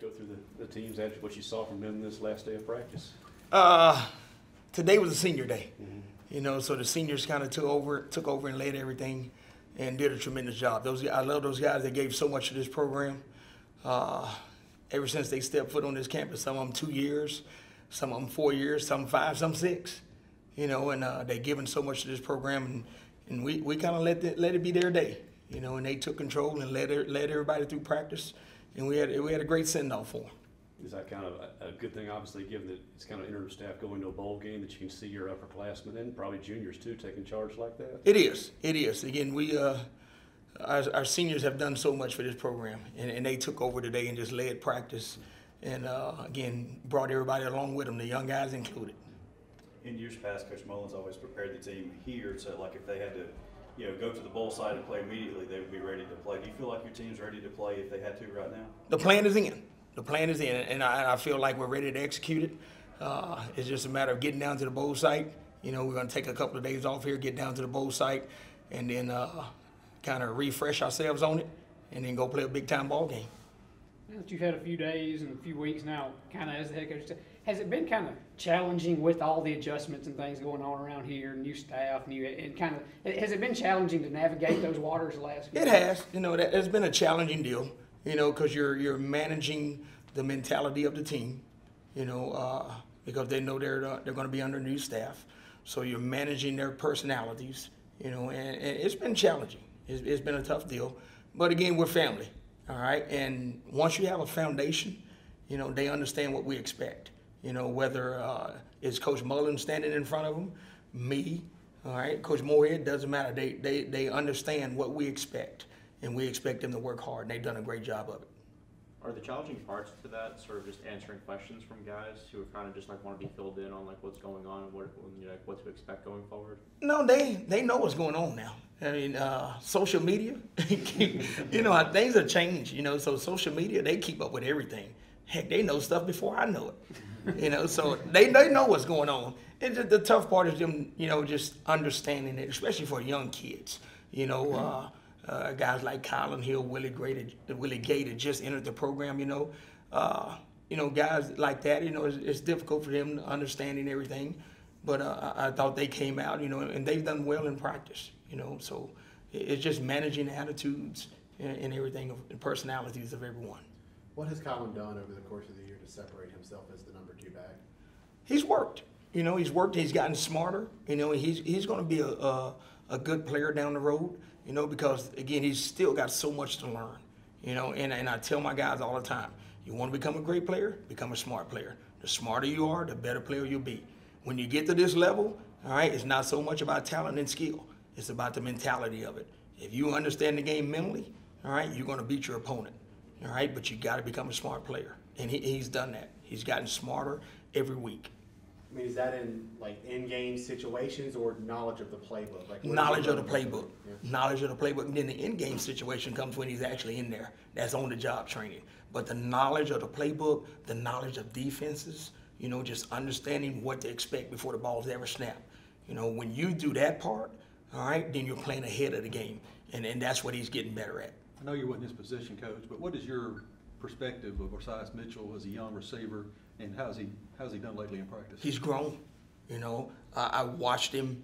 Go through the teams after what you saw from them this last day of practice. Today was a senior day, so the seniors kind of took over and led everything, and did a tremendous job. I love those guys. They gave so much to this program. Ever since they stepped foot on this campus, some of them 2 years, some of them 4 years, some 5, some 6. And they given so much to this program, and we kind of let it be their day, and they took control and led everybody through practice, and we had a great send-off for them. Is that kind of a good thing, obviously, given that it's kind of inter-staff going to a bowl game, that you can see your upperclassmen and probably juniors too taking charge like that? It is. Again, our seniors have done so much for this program, and they took over today and just led practice, and again brought everybody along with them, the young guys included. In years past, Coach Mullins always prepared the team here, so like if they had to, go to the bowl side and play immediately, they would be ready to play. Do you feel like your team's ready to play if they had to right now? The plan is in. And I feel like we're ready to execute it. It's just a matter of getting down to the bowl site. We're going to take a couple of days off here, get down to the bowl site, and then kind of refresh ourselves on it, and then go play a big-time ball game. Now that you've had a few days and a few weeks now, kind of as the head coach, has it been kind of challenging with all the adjustments and things going on around here, new staff, has it been challenging to navigate those waters the last few days? It has. It's been a challenging deal. Because you're managing the mentality of the team, because they know they're going to be under new staff. So you're managing their personalities, and it's been challenging. It's been a tough deal. But again, we're family, all right? And once you have a foundation, they understand what we expect. Whether it's Coach Mullins standing in front of them, me, all right, Coach Moorhead, doesn't matter. They understand what we expect. And we expect them to work hard, and they've done a great job of it. Are the challenging parts to that sort of just answering questions from guys who are kind of just want to be filled in on what's going on and what to expect going forward? No, they know what's going on now. I mean, social media, things have changed. So social media, they keep up with everything. Heck, they know stuff before I know it. So they know what's going on. And the tough part is them, just understanding it, especially for young kids. Guys like Colin Hill, Willie Gay that just entered the program, guys like that, it's difficult for them understanding everything. But I thought they came out, and they've done well in practice, So it's just managing the attitudes and everything and personalities of everyone. What has Colin done over the course of the year to separate himself as the number 2 back? He's worked. He's worked. He's gotten smarter. He's going to be a good player down the road. Because, again, he's still got so much to learn, and I tell my guys all the time, you want to become a great player, become a smart player. The smarter you are, the better player you'll be. When you get to this level, all right, it's not so much about talent and skill. It's about the mentality of it. If you understand the game mentally, all right, you're going to beat your opponent, all right, but you got to become a smart player, and he's done that. He's gotten smarter every week. I mean, is that in in-game situations or knowledge of the playbook? Knowledge of the playbook. Yeah. Knowledge of the playbook. And then the in-game situation comes when he's actually in there. That's on-the-job training. But the knowledge of the playbook, the knowledge of defenses, just understanding what to expect before the ball's ever snapped. When you do that part, all right, then you're playing ahead of the game. And that's what he's getting better at. I know you weren't in this position, Coach, but what is your perspective of Osias Mitchell as a young receiver, and how's he done lately in practice? He's grown. I watched him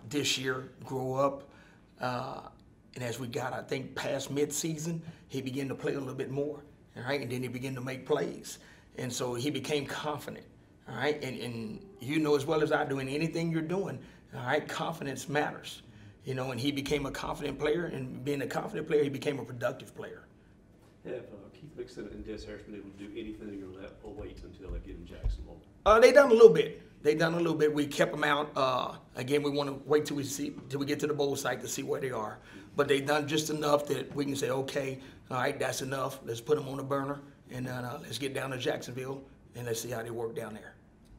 this year grow up, and as we got, I think, past mid-season, he began to play a little bit more, all right, and then he began to make plays, and so he became confident, all right, and as well as I do, in anything you're doing, all right, confidence matters, and he became a confident player, and being a confident player, he became a productive player. Have Keith Mixon and Des Harris been able to do anything, or wait until they get in Jacksonville? They done a little bit. We kept them out. Again, we want to wait till we get to the bowl site to see where they are. But they done just enough that we can say, okay, all right, that's enough. Let's put them on the burner, and let's get down to Jacksonville, and let's see how they work down there.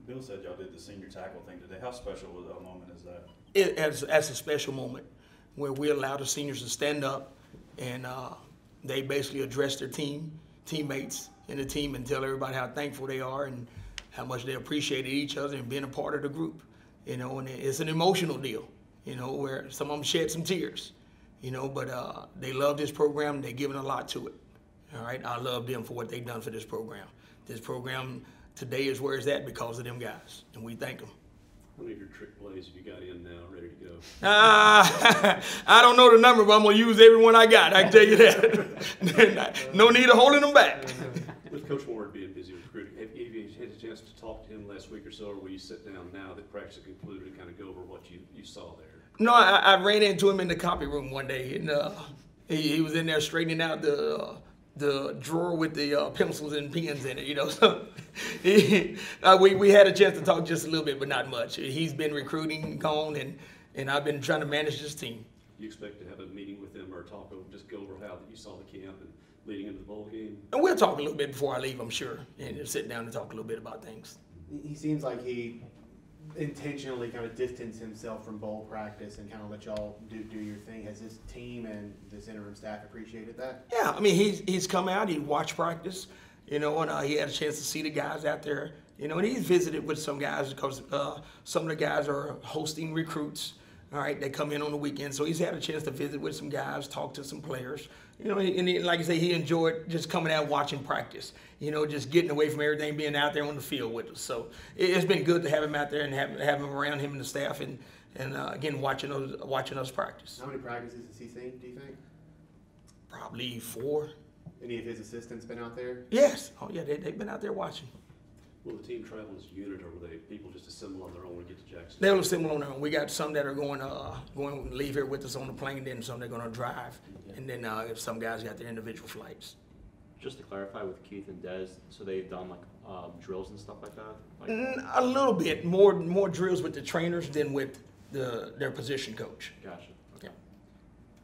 Bill said y'all did the senior tackle thing today. How special was that moment is that? That's a special moment where we allow the seniors to stand up, and they basically address their teammates in the team, and tell everybody how thankful they are and how much they appreciated each other and being a part of the group. And it's an emotional deal, where some of them shed some tears, but they love this program. They're giving a lot to it. All right, I love them for what they've done for this program. This program today is where it's at because of them guys, and we thank them. How many of your trick plays have you got in now, ready to go? I don't know the number, but I'm going to use every one I got. I can tell you that. No need of holding them back. With Coach Ward being busy recruiting, have you had a chance to talk to him last week or so, or will you sit down now that practice has concluded and kind of go over what you saw there? No, I ran into him in the copy room one day, and he was in there straightening out the drawer with the pencils and pens in it, you know. So we had a chance to talk just a little bit, but not much. He's been recruiting, gone, and I've been trying to manage this team. You expect to have a meeting with him or talk over, just go over how you saw the camp and leading into the bowl game? And we'll talk a little bit before I leave, I'm sure, and sit down and talk a little bit about things. He seems like he intentionally kind of distanced himself from bowl practice and kind of let y'all do your thing. Has this team and this interim staff appreciated that? Yeah, I mean, he's come out, he watched practice, you know, and he had a chance to see the guys out there, you know, and he's visited with some guys because some of the guys are hosting recruits. All right, they come in on the weekend, so he's had a chance to visit with some guys, talk to some players. You know, and like I say, he enjoyed just coming out watching practice. You know, just getting away from everything, being out there on the field with us. So it's been good to have him out there and have him around, him and the staff, and again watching us practice. How many practices has he seen, do you think? Probably 4. Any of his assistants been out there? Yes. Oh yeah, they've been out there watching. Will the team travel as a unit, or will people just assemble on their own when we get to Jackson? They'll assemble on their own. We got some that are going to leave here with us on the plane, then some they're going to drive, and then some guys got their individual flights. Just to clarify with Keith and Dez, so they've done like drills and stuff like that? Like, A little bit more drills with the trainers than with their position coach. Gotcha. Okay.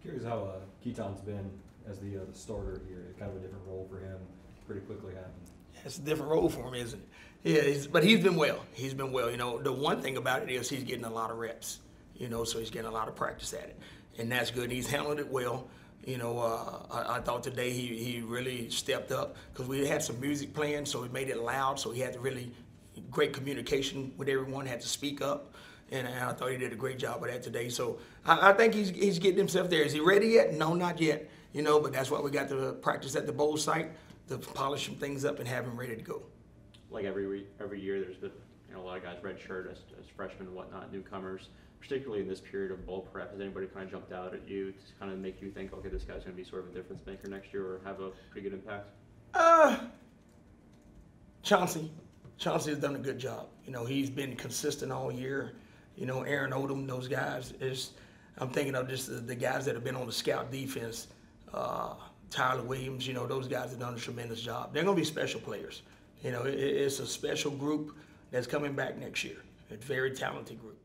Curious how Keaton's been as the starter here. Kind of a different role for him. Pretty quickly happened. It's a different role for him, isn't it? Yeah, but he's been well. He's been well. You know, the one thing about it is he's getting a lot of reps. You know, so he's getting a lot of practice at it, and that's good. He's handled it well. You know, I thought today he really stepped up because we had some music playing, so he made it loud. So he had to really great communication with everyone. Had to speak up, and I thought he did a great job of that today. So I think he's getting himself there. Is he ready yet? No, not yet. You know, but that's why we got to practice at the bowl site to polish some things up and have him ready to go. Like every year, there's been a lot of guys redshirt as freshmen and whatnot, newcomers. Particularly in this period of bowl prep, has anybody kind of jumped out at you to kind of make you think, okay, this guy's going to be sort of a difference maker next year, or have a pretty good impact? Chauncey has done a good job. You know, he's been consistent all year. You know, Aaron Odom, those guys. I'm thinking of just the guys that have been on the scout defense. Tyler Williams, you know, those guys have done a tremendous job. They're going to be special players. You know, it's a special group that's coming back next year. A very talented group.